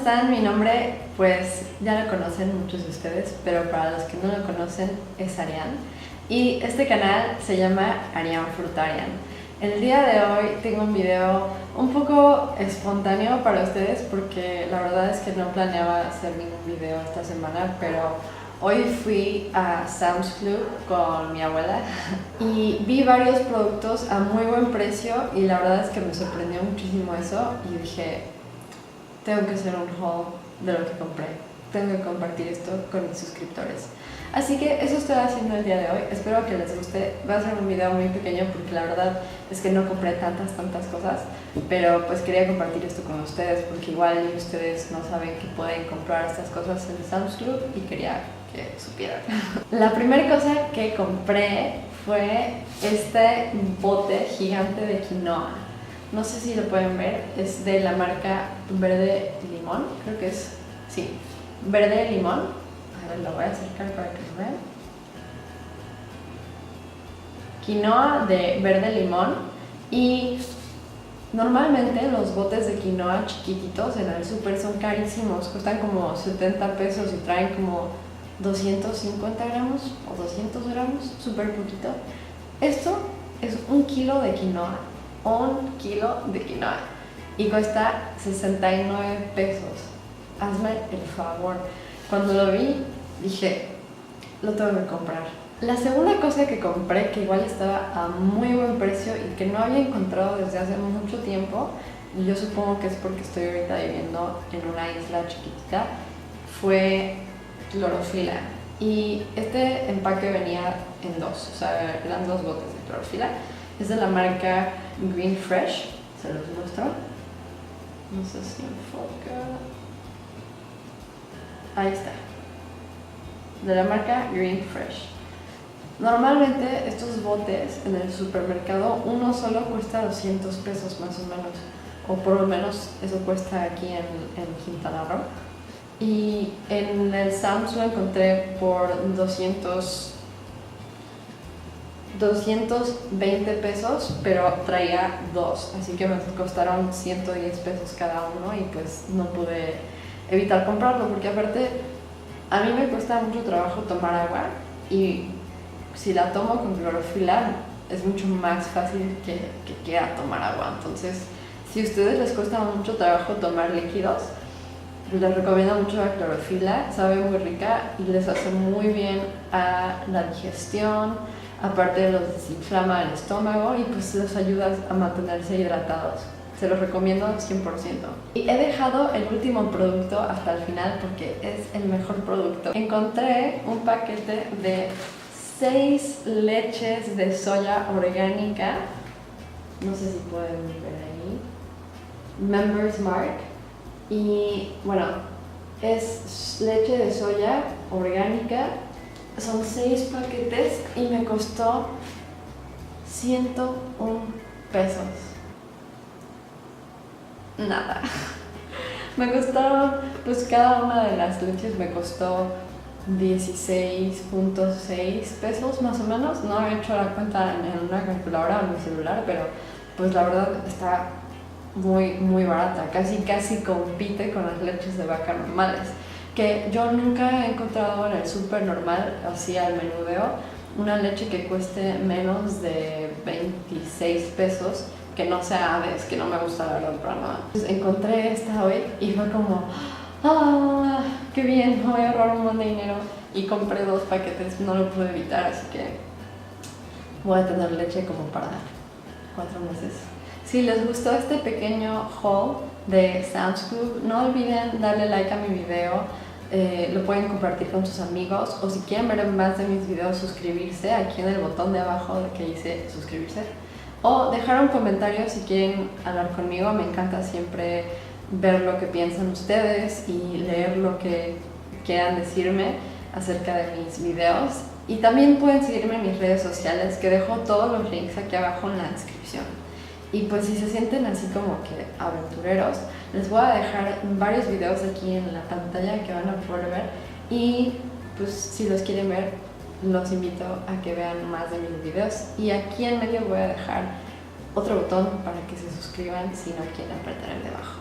están? Mi nombre, pues ya lo conocen muchos de ustedes, pero para los que no lo conocen es Ariane. Y este canal se llama Ariane Frutarian. El día de hoy tengo un video un poco espontáneo para ustedes porque la verdad es que no planeaba hacer ningún video esta semana, pero hoy fui a Sam's Club con mi abuela y vi varios productos a muy buen precio y la verdad es que me sorprendió muchísimo eso y dije, tengo que hacer un haul de lo que compré, tengo que compartir esto con mis suscriptores. Así que eso estoy haciendo el día de hoy, espero que les guste. Va a ser un video muy pequeño porque la verdad es que no compré tantas cosas, pero pues quería compartir esto con ustedes porque igual ustedes no saben que pueden comprar estas cosas en Sam's Club y quería que supieran. La primera cosa que compré fue este bote gigante de quinoa. No sé si lo pueden ver, es de la marca Verde Limón, creo que es, sí, Verde Limón. A ver, lo voy a acercar para que lo vean. Quinoa de Verde Limón. Y normalmente los botes de quinoa chiquititos en el súper son carísimos, cuestan como 70 pesos y traen como 250 gramos o 200 gramos, súper poquito. Esto es 1 kilo de quinoa. 1 kilo de quinoa y cuesta 69 pesos. Hazme el favor. Cuando lo vi dije, lo tengo que comprar. La segunda cosa que compré, que igual estaba a muy buen precio y que no había encontrado desde hace mucho tiempo, y yo supongo que es porque estoy ahorita viviendo en una isla chiquitita, fue clorofila. Y este empaque venía en dos, o sea, eran 2 botes de clorofila. Es de la marca Green Fresh, se los muestro. No sé si enfoca. Ahí está. De la marca Green Fresh. Normalmente estos botes en el supermercado, uno solo cuesta 200 pesos más o menos. O por lo menos eso cuesta aquí en Quintana Roo. Y en el Sam's lo encontré por 220 pesos, pero traía 2, así que me costaron 110 pesos cada uno y pues no pude evitar comprarlo porque aparte a mí me cuesta mucho trabajo tomar agua y si la tomo con clorofila es mucho más fácil que quiera tomar agua. Entonces, si a ustedes les cuesta mucho trabajo tomar líquidos, les recomiendo mucho la clorofila, sabe muy rica y les hace muy bien a la digestión, aparte los desinflama el estómago y pues los ayuda a mantenerse hidratados. Se los recomiendo 100%. Y he dejado el último producto hasta el final porque es el mejor producto. Encontré un paquete de 6 leches de soya orgánica. No sé si pueden ver ahí. Members Mark. Y bueno, es leche de soya orgánica. Son 6 paquetes y me costó 101 pesos. Nada. Me costaron, pues cada una de las leches me costó 16.6 pesos más o menos. No he hecho la cuenta en una calculadora o en mi celular, pero pues la verdad está muy barata. Casi compite con las leches de vaca normales. Que yo nunca he encontrado en el súper normal, así al menudeo, una leche que cueste menos de 26 pesos, que no sea Aves, que no me gusta la verdad para nada. Entonces encontré esta hoy y fue como, ¡ah! ¡Qué bien! Me voy a ahorrar un montón de dinero. Y compré 2 paquetes, no lo pude evitar, así que voy a tener leche como para 4 meses. Si les gustó este pequeño haul de Sam's Club, no olviden darle like a mi video, lo pueden compartir con sus amigos o si quieren ver más de mis videos, suscribirse aquí en el botón de abajo que dice suscribirse o dejar un comentario si quieren hablar conmigo. Me encanta siempre ver lo que piensan ustedes y leer lo que quieran decirme acerca de mis videos. Y también pueden seguirme en mis redes sociales, que dejo todos los links aquí abajo en la descripción. Y pues si se sienten así como que aventureros, les voy a dejar varios videos aquí en la pantalla que van a poder ver. Y pues si los quieren ver, los invito a que vean más de mis videos. Y aquí en medio voy a dejar otro botón para que se suscriban si no quieren apretar el de abajo.